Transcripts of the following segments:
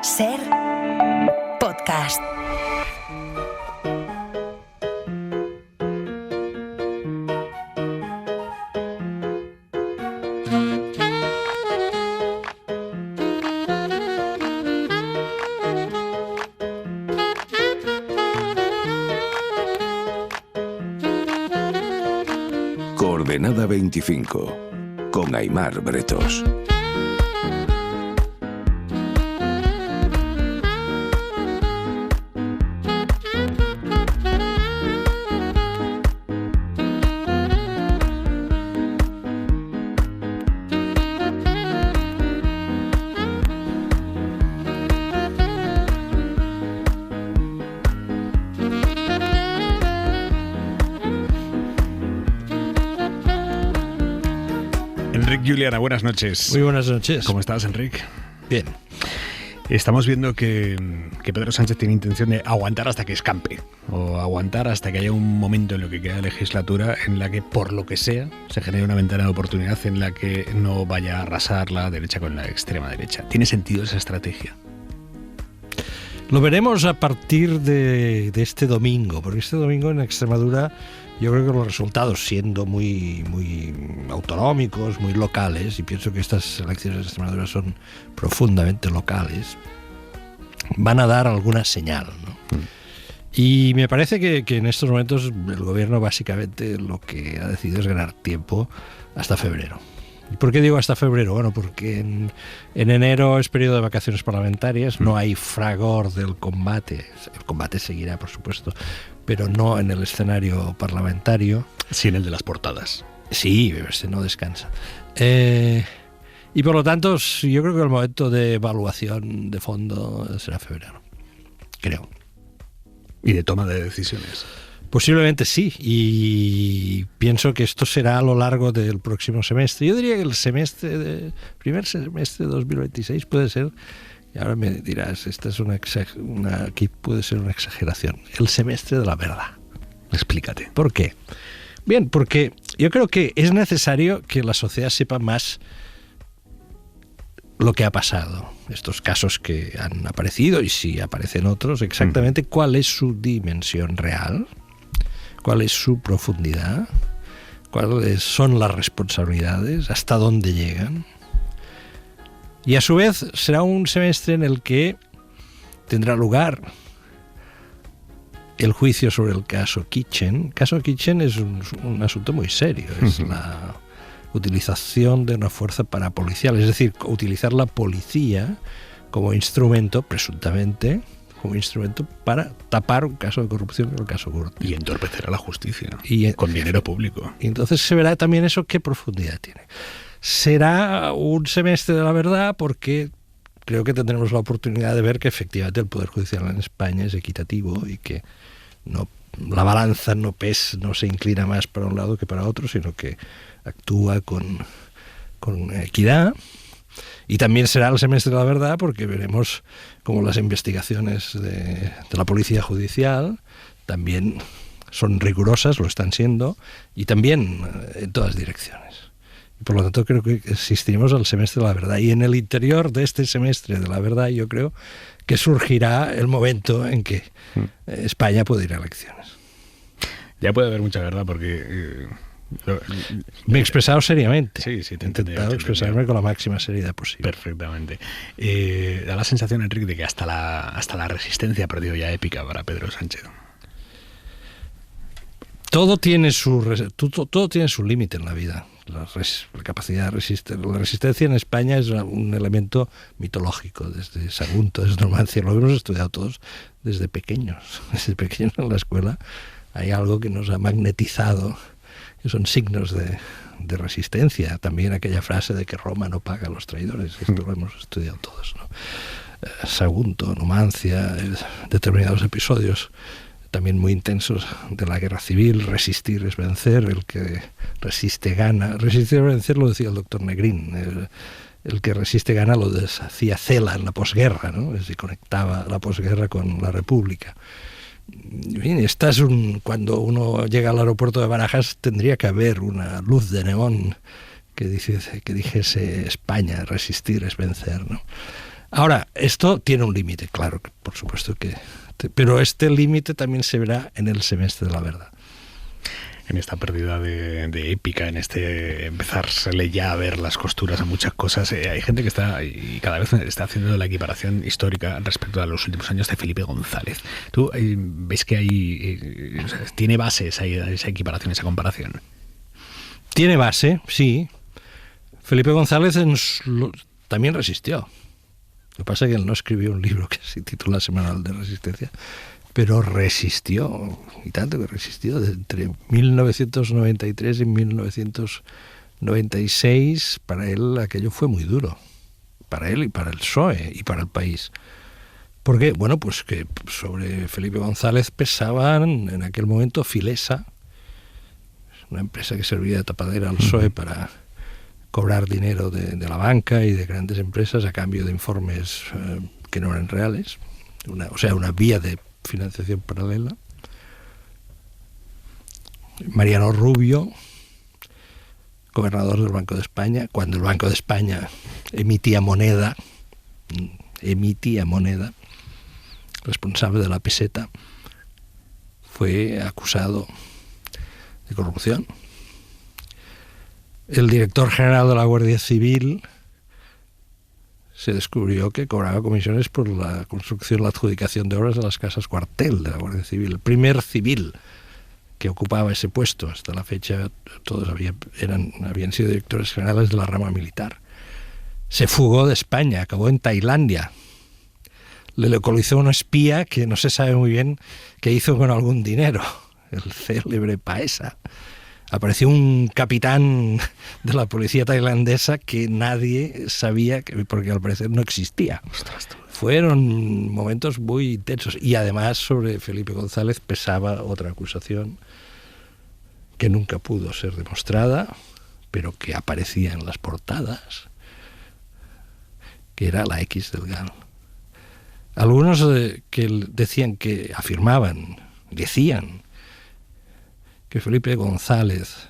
Ser podcast. Coordenada 25, con Aimar Bretos. Enric Juliana, buenas noches. Muy buenas noches. ¿Cómo estás, Enric? Bien. Estamos viendo que Pedro Sánchez tiene intención de aguantar hasta que escampe, o aguantar hasta que haya un momento en lo que queda de legislatura en la que, por lo que sea, se genere una ventana de oportunidad en la que no vaya a arrasar la derecha con la extrema derecha. ¿Tiene sentido esa estrategia? Lo veremos a partir de este domingo, porque este domingo en Extremadura yo creo que los resultados, siendo muy autonómicos, muy locales, y pienso que estas elecciones de Extremadura son profundamente locales, van a dar alguna señal, ¿no? Y me parece que en estos momentos el gobierno básicamente lo que ha decidido es ganar tiempo hasta febrero. ¿Y por qué digo hasta febrero? Bueno, porque en enero es periodo de vacaciones parlamentarias, no hay fragor del combate. El combate seguirá, por supuesto, pero no en el escenario parlamentario. Sí, en el de las portadas. Sí, este no descansa. Y por lo tanto, yo creo que el momento de evaluación de fondo será febrero, creo. Y de toma de decisiones. Posiblemente sí, y pienso que esto será a lo largo del próximo semestre. Yo diría que el primer semestre de 2026 puede ser, y ahora me dirás, esta es aquí puede ser una exageración, el semestre de la verdad. Explícate. ¿Por qué? Bien, porque yo creo que es necesario que la sociedad sepa más lo que ha pasado, estos casos que han aparecido, y si aparecen otros, exactamente cuál es su dimensión real, cuál es su profundidad, cuáles son las responsabilidades, hasta dónde llegan. Y a su vez será un semestre en el que tendrá lugar el juicio sobre el caso Kitchen. El caso Kitchen es un asunto muy serio, es la utilización de una fuerza parapolicial, es decir, utilizar la policía como instrumento, presuntamente, como instrumento para tapar un caso de corrupción como el caso Gürtel. Y entorpecer a la justicia, y con dinero público. Y entonces se verá también eso, qué profundidad tiene. Será un semestre de la verdad porque creo que tendremos la oportunidad de ver que efectivamente el Poder Judicial en España es equitativo y que la balanza no se inclina más para un lado que para otro, sino que actúa con equidad. Y también será el semestre de la verdad porque veremos cómo las investigaciones de la Policía Judicial también son rigurosas, lo están siendo, y también en todas direcciones. Y por lo tanto creo que asistiremos al semestre de la verdad. Y en el interior de este semestre de la verdad yo creo que surgirá el momento en que España puede ir a elecciones. Ya puede haber mucha verdad porque... me he expresado seriamente. Sí, te he intentado expresarme con la máxima seriedad posible. Perfectamente. Da la sensación, Enrique, de que hasta la resistencia ha perdido ya épica para Pedro Sánchez. Todo tiene su límite en la vida. La capacidad de resistir. La resistencia en España es un elemento mitológico desde Sagunto, desde Numancia. Lo hemos estudiado todos desde pequeños. Desde pequeños en la escuela hay algo que nos ha magnetizado, que son signos de resistencia. También aquella frase de que Roma no paga a los traidores. Esto lo hemos estudiado todos, ¿no? Sagunto, Numancia, determinados episodios también muy intensos de la guerra civil. Resistir es vencer, el que resiste gana. Resistir es vencer lo decía el doctor Negrín. El que resiste gana lo hacía Cela en la posguerra, ¿no? Es decir, conectaba la posguerra con la República. Bien, cuando uno llega al aeropuerto de Barajas tendría que haber una luz de neón que dijese España, resistir es vencer, ¿no? Ahora, esto tiene un límite, claro, por supuesto que... Pero este límite también se verá en el semestre de la verdad. En esta pérdida de épica, en este empezársele ya a ver las costuras a muchas cosas, hay gente que está, y cada vez está haciendo la equiparación histórica respecto a los últimos años de Felipe González. ¿Tú ves que hay tiene base esa equiparación, esa comparación? Tiene base, sí. Felipe González también resistió. Lo que pasa es que él no escribió un libro que se titula Semanal de Resistencia, pero resistió, y tanto que resistió, entre 1993 y 1996, para él aquello fue muy duro, para él y para el PSOE y para el país. Porque, bueno, pues que sobre Felipe González pesaban en aquel momento Filesa, una empresa que servía de tapadera al PSOE para cobrar dinero de la banca y de grandes empresas a cambio de informes que no eran reales, una vía de financiación paralela. Mariano Rubio, gobernador del Banco de España, cuando el Banco de España emitía moneda, responsable de la peseta, fue acusado de corrupción. El director general de la Guardia Civil se descubrió que cobraba comisiones por la construcción, la adjudicación de obras de las casas cuartel de la Guardia Civil. El primer civil que ocupaba ese puesto, hasta la fecha todos habían sido directores generales de la rama militar. Se fugó de España, acabó en Tailandia. Le localizó un espía que no se sabe muy bien qué hizo con algún dinero, el célebre Paesa. Apareció un capitán de la policía tailandesa que nadie sabía, porque al parecer no existía. Fueron momentos muy intensos. Y además sobre Felipe González pesaba otra acusación que nunca pudo ser demostrada, pero que aparecía en las portadas, que era la X del GAL. Algunos que decían que Felipe González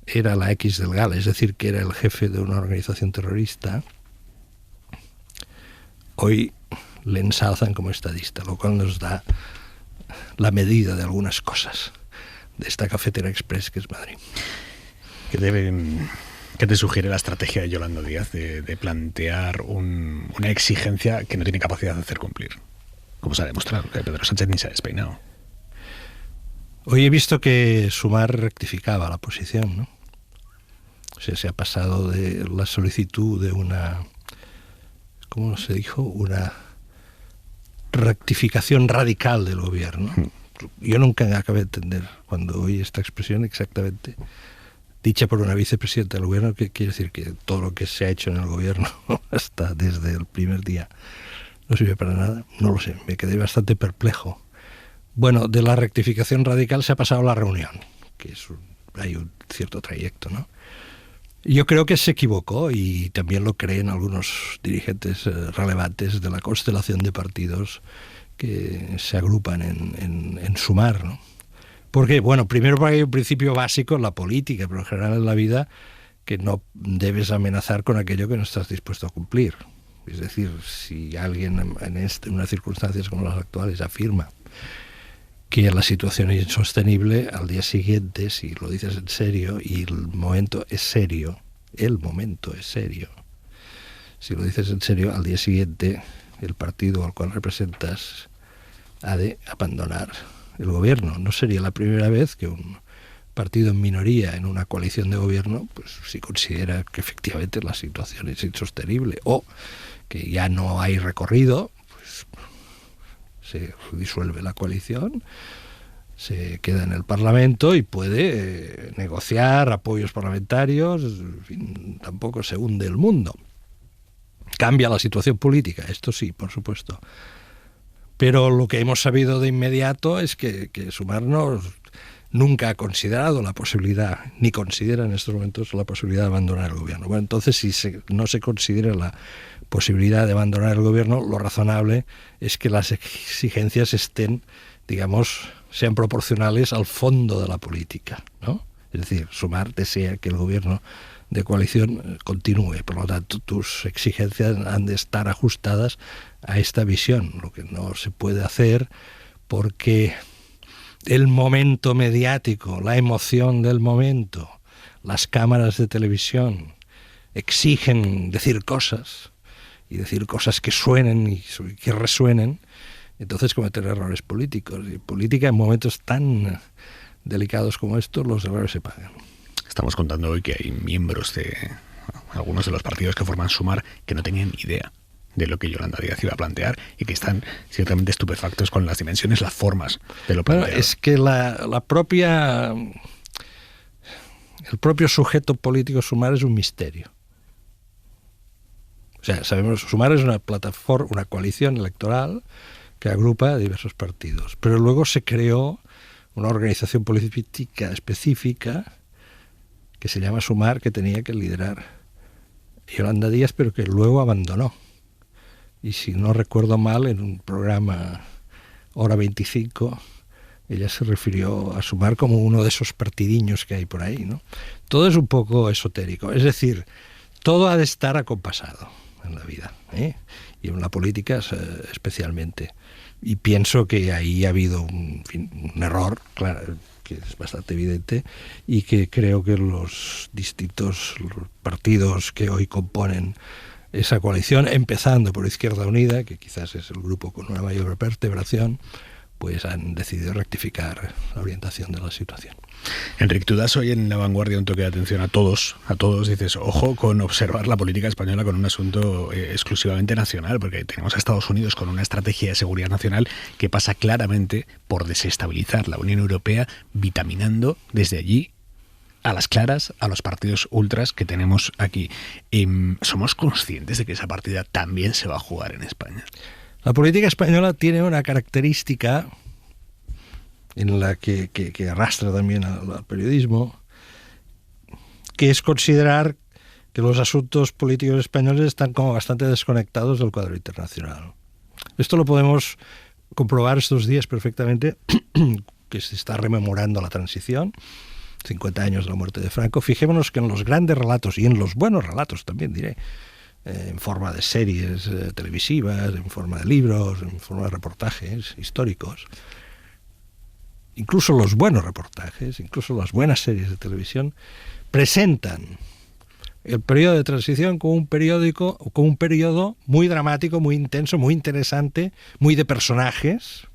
era la X del GAL, es decir, que era el jefe de una organización terrorista, hoy le ensalzan como estadista, lo cual nos da la medida de algunas cosas de esta cafetera express que es Madrid. ¿Qué te sugiere la estrategia de Yolanda Díaz de plantear una exigencia que no tiene capacidad de hacer cumplir? Como se ha demostrado, que Pedro Sánchez ni se ha despeinado. Hoy he visto que Sumar rectificaba la posición, ¿no? O sea, se ha pasado de la solicitud de una, ¿cómo se dijo? Una rectificación radical del gobierno. Yo nunca acabé de entender cuando oí esta expresión exactamente, dicha por una vicepresidenta del gobierno, que quiere decir que todo lo que se ha hecho en el gobierno hasta desde el primer día no sirve para nada. No lo sé, me quedé bastante perplejo. Bueno, de la rectificación radical se ha pasado a la reunión, que hay un cierto trayecto, ¿no? Yo creo que se equivocó y también lo creen algunos dirigentes relevantes de la constelación de partidos que se agrupan en Sumar, ¿no? Porque, bueno, primero porque hay un principio básico en la política, pero en general en la vida, que no debes amenazar con aquello que no estás dispuesto a cumplir. Es decir, si alguien en unas circunstancias como las actuales afirma que la situación es insostenible, al día siguiente, si lo dices en serio y el momento es serio, si lo dices en serio, al día siguiente el partido al cual representas ha de abandonar el gobierno. No sería la primera vez que un partido en minoría en una coalición de gobierno, pues si considera que efectivamente la situación es insostenible o que ya no hay recorrido, pues se disuelve la coalición, se queda en el Parlamento y puede negociar apoyos parlamentarios, en fin, tampoco se hunde el mundo. Cambia la situación política, esto sí, por supuesto. Pero lo que hemos sabido de inmediato es que Sumar nunca ha considerado la posibilidad, ni considera en estos momentos la posibilidad de abandonar el gobierno. Bueno, entonces si no se considera la posibilidad de abandonar el gobierno, lo razonable es que las exigencias sean proporcionales al fondo de la política, ¿no? Es decir, Sumar desea que el gobierno de coalición continúe. Por lo tanto, tus exigencias han de estar ajustadas a esta visión, lo que no se puede hacer porque el momento mediático, la emoción del momento, las cámaras de televisión exigen decir cosas y decir cosas que suenen y que resuenen, entonces cometer errores políticos. Y política, en momentos tan delicados como estos, los errores se pagan. Estamos contando hoy que hay miembros de algunos de los partidos que forman Sumar que no tenían idea de lo que Yolanda Díaz iba a plantear y que están ciertamente estupefactos con las dimensiones, las formas de lo planteado. Bueno, es que el propio sujeto político Sumar es un misterio. O sea, sabemos, Sumar es una plataforma, una coalición electoral que agrupa a diversos partidos, pero luego se creó una organización política específica que se llama Sumar, que tenía que liderar Yolanda Díaz, pero que luego abandonó. Y si no recuerdo mal, en un programa Hora 25, ella se refirió a Sumar como uno de esos partidiños que hay por ahí, ¿no? Todo es un poco esotérico. Es decir, todo ha de estar acompasado en la vida, ¿eh? Y en la política especialmente. Y pienso que ahí ha habido un error, claro, que es bastante evidente, y que creo que los distintos partidos que hoy componen esa coalición, empezando por Izquierda Unida, que quizás es el grupo con una mayor vertebración, pues han decidido rectificar la orientación de la situación. Enrique, tú das hoy en La Vanguardia un toque de atención a todos, dices, ojo con observar la política española con un asunto exclusivamente nacional, porque tenemos a Estados Unidos con una estrategia de seguridad nacional que pasa claramente por desestabilizar la Unión Europea, vitaminando desde allí a las claras a los partidos ultras que tenemos aquí. ¿Somos conscientes de que esa partida también se va a jugar en España? La política española tiene una característica en la que arrastra también al periodismo, que es considerar que los asuntos políticos españoles están como bastante desconectados del cuadro internacional. Esto lo podemos comprobar estos días perfectamente, que se está rememorando la transición, 50 años de la muerte de Franco. Fijémonos que en los grandes relatos, y en los buenos relatos también diré, en forma de series televisivas, en forma de libros, en forma de reportajes históricos, incluso los buenos reportajes, incluso las buenas series de televisión, presentan el periodo de transición como un periodo muy dramático, muy intenso, muy interesante, muy de personajes,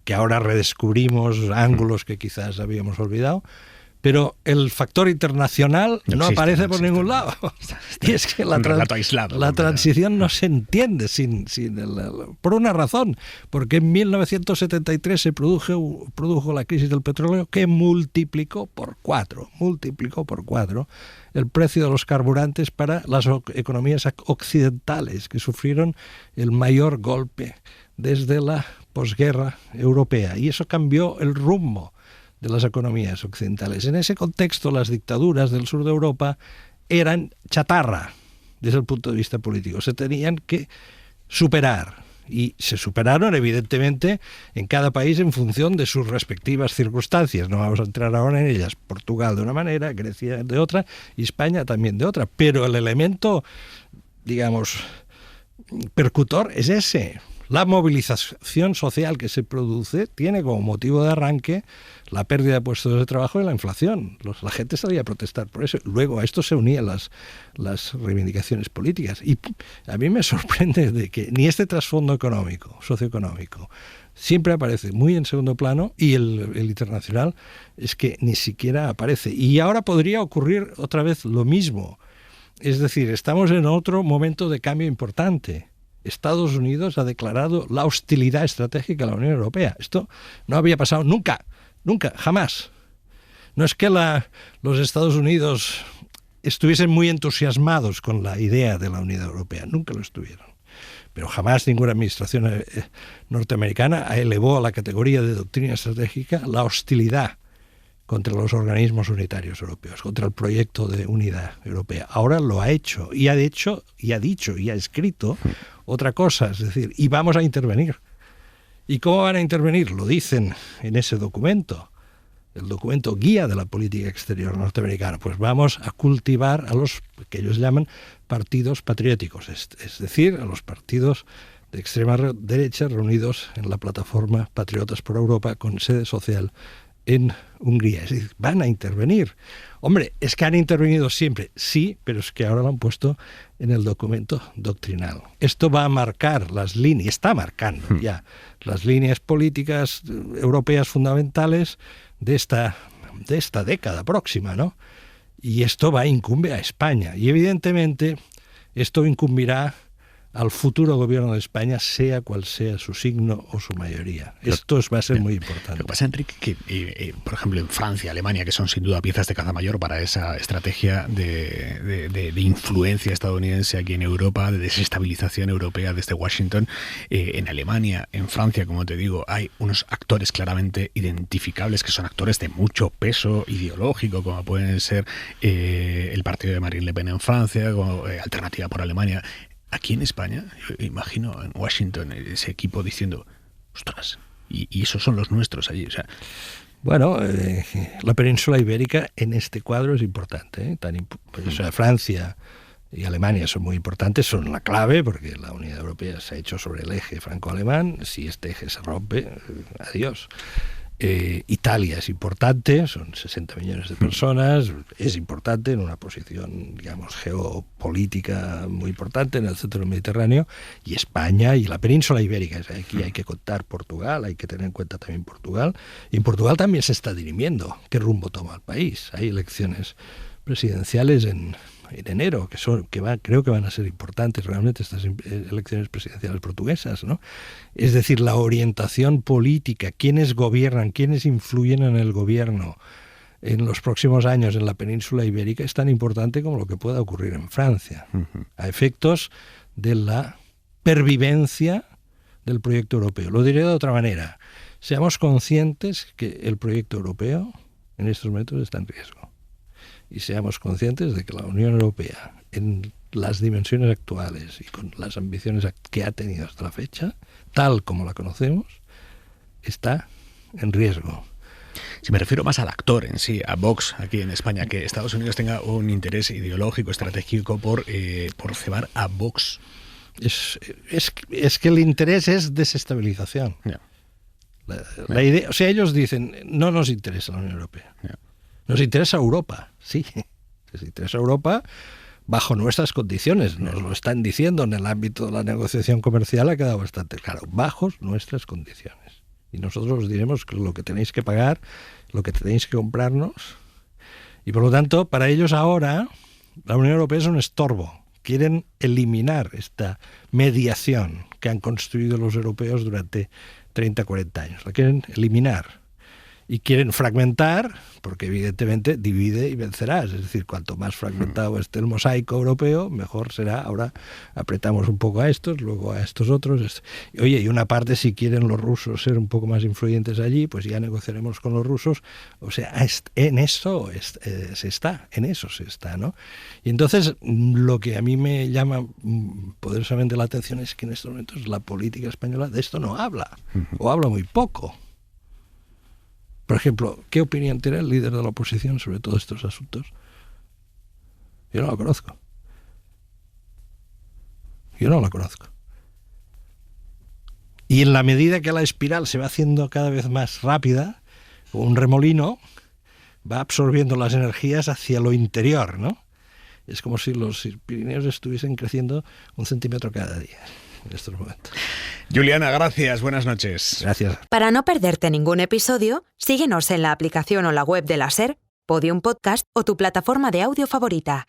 que ahora redescubrimos ángulos que quizás habíamos olvidado, pero el factor internacional no aparece por ningún lado. Y es que la transición no se entiende por una razón, porque en 1973 se produjo la crisis del petróleo que multiplicó por 4 el precio de los carburantes para las economías occidentales, que sufrieron el mayor golpe desde la posguerra europea, y eso cambió el rumbo de las economías occidentales. En ese contexto, las dictaduras del sur de Europa eran chatarra desde el punto de vista político. Se tenían que superar, y se superaron evidentemente en cada país en función de sus respectivas circunstancias. No vamos a entrar ahora en ellas. Portugal de una manera, Grecia de otra, y España también de otra. Pero el elemento, digamos, percutor es ese. La movilización social que se produce tiene como motivo de arranque la pérdida de puestos de trabajo y la inflación. La gente salía a protestar por eso. Luego a esto se unían las reivindicaciones políticas. Y a mí me sorprende de que ni este trasfondo económico, socioeconómico, siempre aparece muy en segundo plano, y el internacional es que ni siquiera aparece. Y ahora podría ocurrir otra vez lo mismo. Es decir, estamos en otro momento de cambio importante. Estados Unidos ha declarado la hostilidad estratégica a la Unión Europea. Esto no había pasado nunca, jamás. No es que los Estados Unidos estuviesen muy entusiasmados con la idea de la Unión Europea, nunca lo estuvieron. Pero jamás ninguna administración norteamericana elevó a la categoría de doctrina estratégica la hostilidad contra los organismos unitarios europeos, contra el proyecto de unidad europea. Ahora lo ha hecho, y ha dicho, y ha escrito otra cosa, es decir, y vamos a intervenir. ¿Y cómo van a intervenir? Lo dicen en ese documento. el documento guía de la política exterior norteamericana, pues vamos a cultivar a los que ellos llaman partidos patrióticos, es decir, a los partidos de extrema derecha reunidos en la plataforma Patriotas por Europa con sede social en Hungría. Es decir, van a intervenir. Hombre, es que han intervenido siempre, sí, pero es que ahora lo han puesto en el documento doctrinal. Esto va a marcar las líneas, está marcando ya las líneas políticas europeas fundamentales de esta década próxima, ¿no? Y esto incumbe a España. Y evidentemente esto incumbirá al futuro gobierno de España, sea cual sea su signo o su mayoría. Esto va a ser muy importante. Lo que pasa, Enrique, que por ejemplo en Francia, Alemania, que son sin duda piezas de caza mayor para esa estrategia de influencia estadounidense aquí en Europa, de desestabilización europea desde Washington, en Alemania, en Francia, como te digo, hay unos actores claramente identificables que son actores de mucho peso ideológico, como pueden ser el partido de Marine Le Pen en Francia, como Alternativa por Alemania. Aquí en España, yo imagino en Washington ese equipo diciendo, ostras, y esos son los nuestros allí. O sea, bueno, la península ibérica en este cuadro es importante, o sea, Francia y Alemania son muy importantes, son la clave, porque la Unidad Europea se ha hecho sobre el eje franco-alemán. Si este eje se rompe, adiós. Italia es importante, son 60 millones de personas, es importante en una posición, digamos, geopolítica muy importante en el centro del Mediterráneo, y España y la península ibérica. O sea, aquí hay que contar Portugal, hay que tener en cuenta también Portugal, y en Portugal también se está dirimiendo qué rumbo toma el país. Hay elecciones presidenciales en enero, creo que van a ser importantes realmente estas elecciones presidenciales portuguesas, ¿no? Es decir, la orientación política, quiénes gobiernan, quiénes influyen en el gobierno en los próximos años en la península ibérica es tan importante como lo que pueda ocurrir en Francia, a efectos de la pervivencia del proyecto europeo. Lo diré de otra manera, seamos conscientes que el proyecto europeo en estos momentos está en riesgo. Y seamos conscientes de que la Unión Europea, en las dimensiones actuales y con las ambiciones que ha tenido hasta la fecha, tal como la conocemos, está en riesgo. Si me refiero más al actor en sí, a Vox aquí en España, que Estados Unidos tenga un interés ideológico, estratégico por cebar a Vox. Es que el interés es desestabilización. Yeah. La idea, o sea, ellos dicen, no nos interesa la Unión Europea. Yeah. Nos interesa Europa, sí. Nos interesa Europa bajo nuestras condiciones. Nos lo están diciendo en el ámbito de la negociación comercial, ha quedado bastante claro. Bajo nuestras condiciones. Y nosotros os diremos que lo que tenéis que pagar, lo que tenéis que comprarnos. Y por lo tanto, para ellos ahora, la Unión Europea es un estorbo. Quieren eliminar esta mediación que han construido los europeos durante 30, 40 años. La quieren eliminar. Y quieren fragmentar, porque evidentemente divide y vencerás. Es decir, cuanto más fragmentado esté el mosaico europeo, mejor será. Ahora apretamos un poco a estos, luego a estos otros. Oye, y una parte, si quieren los rusos ser un poco más influyentes allí, pues ya negociaremos con los rusos. O sea, en eso se está, ¿no? Y entonces, lo que a mí me llama poderosamente la atención es que en estos momentos la política española de esto no habla, o habla muy poco. Por ejemplo, ¿qué opinión tiene el líder de la oposición sobre todos estos asuntos? Yo no lo conozco. Y en la medida que la espiral se va haciendo cada vez más rápida, un remolino va absorbiendo las energías hacia lo interior, ¿no? Es como si los Pirineos estuviesen creciendo 1 centímetro cada día en estos momentos. Juliana, gracias. Buenas noches. Gracias. Para no perderte ningún episodio, síguenos en la aplicación o la web de la SER, Podium Podcast o tu plataforma de audio favorita.